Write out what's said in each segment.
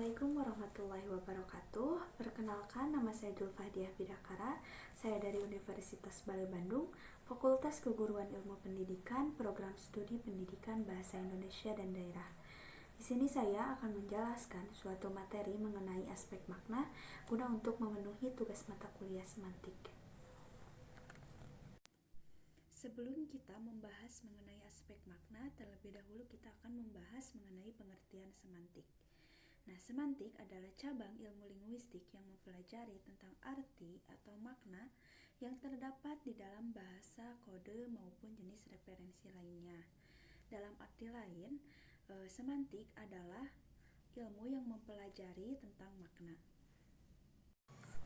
Assalamualaikum warahmatullahi wabarakatuh. Perkenalkan, nama saya Julfahdiah Bidakara. Saya dari Universitas Bali Bandung, Fakultas Keguruan Ilmu Pendidikan, Program Studi Pendidikan Bahasa Indonesia dan Daerah. Di sini saya akan menjelaskan suatu materi mengenai aspek makna guna untuk memenuhi tugas mata kuliah semantik. Sebelum kita membahas mengenai aspek makna, terlebih dahulu kita akan membahas mengenai pengertian semantik. Nah, semantik adalah cabang ilmu linguistik yang mempelajari tentang arti atau makna yang terdapat di dalam bahasa, kode, maupun jenis referensi lainnya. Dalam arti lain, semantik adalah ilmu yang mempelajari tentang makna.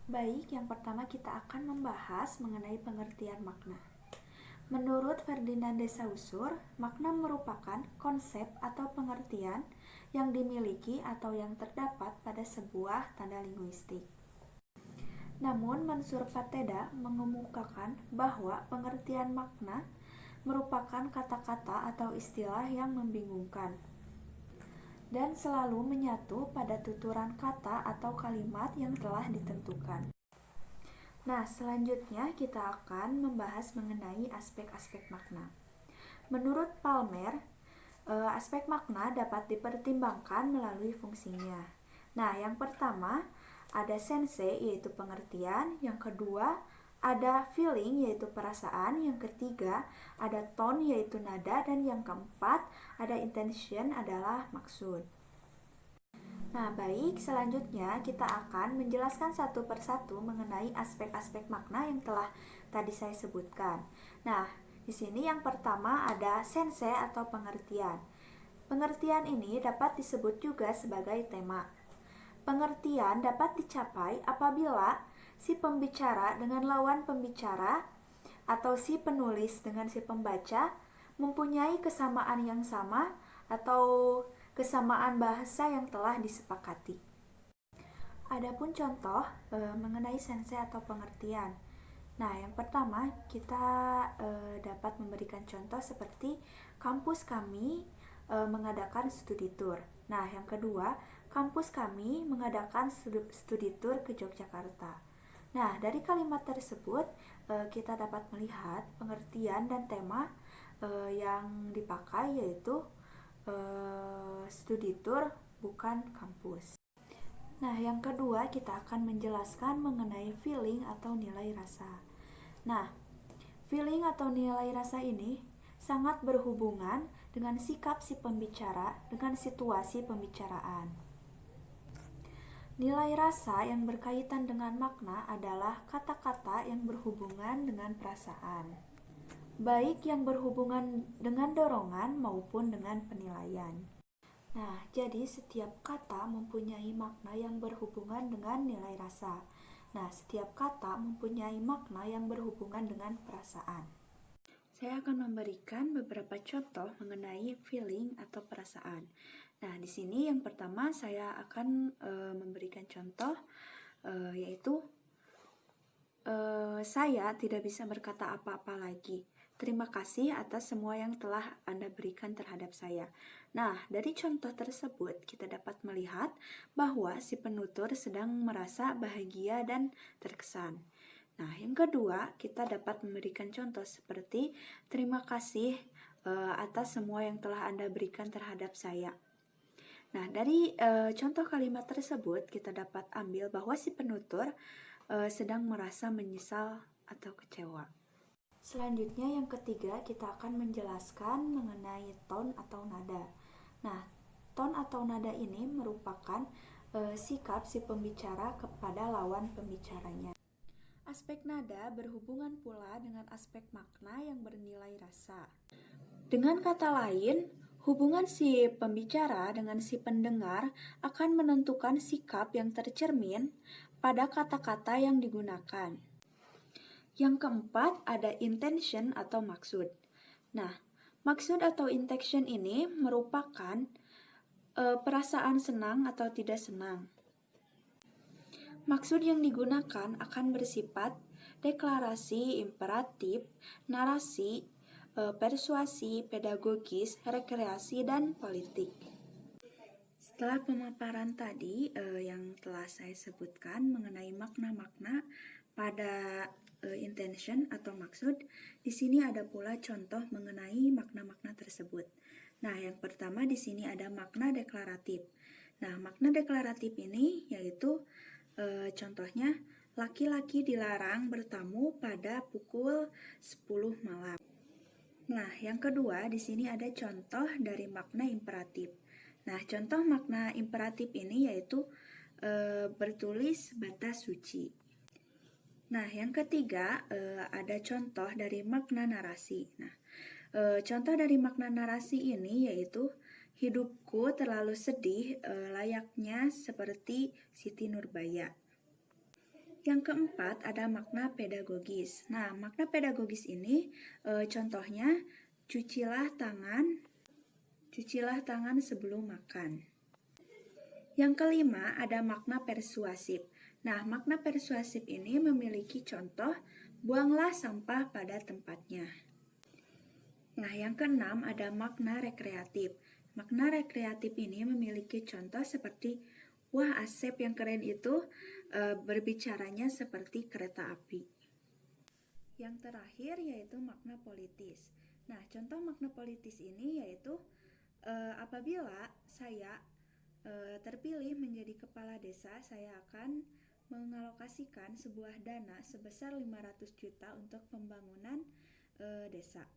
Baik, yang pertama kita akan membahas mengenai pengertian makna. Menurut Ferdinand de Saussure, makna merupakan konsep atau pengertian yang dimiliki atau yang terdapat pada sebuah tanda linguistik. Namun, Mansur Pateda mengemukakan bahwa pengertian makna merupakan kata-kata atau istilah yang membingungkan dan selalu menyatu pada tuturan kata atau kalimat yang telah ditentukan. Nah, selanjutnya kita akan membahas mengenai aspek-aspek makna. Menurut Palmer, aspek makna dapat dipertimbangkan melalui fungsinya. Nah, yang pertama ada sense yaitu pengertian, yang kedua ada feeling yaitu perasaan, yang ketiga ada tone yaitu nada, dan yang keempat ada intention adalah maksud. Nah, baik, selanjutnya kita akan menjelaskan satu persatu mengenai aspek-aspek makna yang telah tadi saya sebutkan. Nah, di sini yang pertama ada sense atau pengertian. Pengertian ini dapat disebut juga sebagai tema. Pengertian dapat dicapai apabila si pembicara dengan lawan pembicara atau si penulis dengan si pembaca mempunyai kesamaan yang sama atau kesamaan bahasa yang telah disepakati. Adapun contoh mengenai sense atau pengertian. Nah, yang pertama kita dapat memberikan contoh seperti kampus kami mengadakan studi tour. Nah, yang kedua, kampus kami mengadakan studi tour ke Yogyakarta. Nah, dari kalimat tersebut kita dapat melihat pengertian dan tema yang dipakai yaitu studi tour bukan kampus. Nah, yang kedua kita akan menjelaskan mengenai feeling atau nilai rasa. Nah, feeling atau nilai rasa ini sangat berhubungan dengan sikap si pembicara dengan situasi pembicaraan. Nilai rasa yang berkaitan dengan makna adalah kata-kata yang berhubungan dengan perasaan, baik yang berhubungan dengan dorongan maupun dengan penilaian. Nah, jadi setiap kata mempunyai makna yang berhubungan dengan nilai rasa. Nah, setiap kata mempunyai makna yang berhubungan dengan perasaan. Saya akan memberikan beberapa contoh mengenai feeling atau perasaan. Nah, di sini yang pertama saya akan memberikan contoh yaitu saya tidak bisa berkata apa-apa lagi. Terima kasih atas semua yang telah Anda berikan terhadap saya. Nah, dari contoh tersebut kita dapat melihat bahwa si penutur sedang merasa bahagia dan terkesan. Nah, yang kedua, kita dapat memberikan contoh seperti terima kasih atas semua yang telah Anda berikan terhadap saya. Nah, dari contoh kalimat tersebut kita dapat ambil bahwa si penutur sedang merasa menyesal atau kecewa. Selanjutnya yang ketiga kita akan menjelaskan mengenai tone atau nada. Nah, tone atau nada ini merupakan sikap si pembicara kepada lawan pembicaranya. Aspek nada berhubungan pula dengan aspek makna yang bernilai rasa. Dengan kata lain, hubungan si pembicara dengan si pendengar akan menentukan sikap yang tercermin pada kata-kata yang digunakan. Yang keempat ada intention atau maksud. Nah, maksud atau intention ini merupakan perasaan senang atau tidak senang. Maksud yang digunakan akan bersifat deklarasi, imperatif, narasi, persuasi, pedagogis, rekreasi, dan politik. Setelah pemaparan tadi yang telah saya sebutkan mengenai makna-makna pada intention atau maksud, di sini ada pula contoh mengenai makna-makna tersebut. Nah, yang pertama di sini ada makna deklaratif. Nah, makna deklaratif ini yaitu contohnya laki-laki dilarang bertamu pada pukul 10 malam. Nah, yang kedua di sini ada contoh dari makna imperatif. Nah, contoh makna imperatif ini yaitu bertulis batas suci. Nah, yang ketiga ada contoh dari makna narasi. Nah, contoh dari makna narasi ini yaitu hidupku terlalu sedih layaknya seperti Siti Nurbaya. Yang keempat ada makna pedagogis. Nah, makna pedagogis ini contohnya cucilah tangan sebelum makan. Yang kelima ada makna persuasif. Nah, makna persuasif ini memiliki contoh buanglah sampah pada tempatnya. Nah, yang keenam ada makna rekreatif. Makna rekreatif ini memiliki contoh seperti wah, Asep yang keren itu berbicaranya seperti kereta api. Yang terakhir yaitu makna politis. Nah, contoh makna politis ini yaitu apabila saya terpilih menjadi kepala desa, saya akan mengalokasikan sebuah dana sebesar 500 juta untuk pembangunan desa.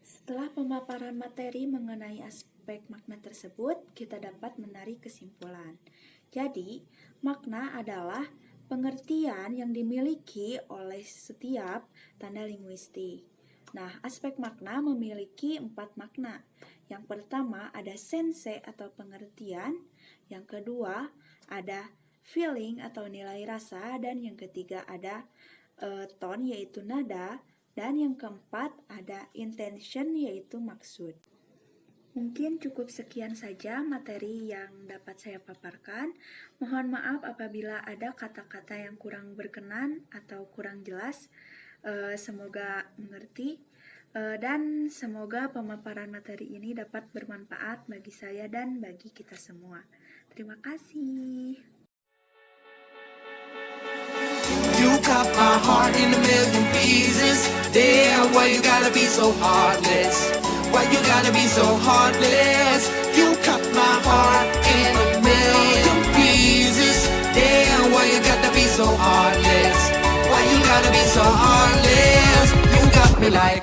Setelah pemaparan materi mengenai aspek makna tersebut, kita dapat menarik kesimpulan. Jadi, makna adalah pengertian yang dimiliki oleh setiap tanda linguistik. Nah, aspek makna memiliki 4 makna. Yang pertama ada sense atau pengertian, yang kedua ada feeling atau nilai rasa, dan yang ketiga ada tone yaitu nada, dan yang keempat ada intention yaitu maksud. Mungkin cukup sekian saja materi yang dapat saya paparkan. Mohon maaf apabila ada kata-kata yang kurang berkenan atau kurang jelas. Semoga mengerti dan semoga pemaparan materi ini dapat bermanfaat bagi saya dan bagi kita semua. Terima kasih. You cut my heart in a million pieces. Damn, why you gotta be so heartless? Why you gotta be so heartless? You cut my heart in a million pieces. Damn, why you gotta be so heartless? Why you gotta be so heartless? You got me like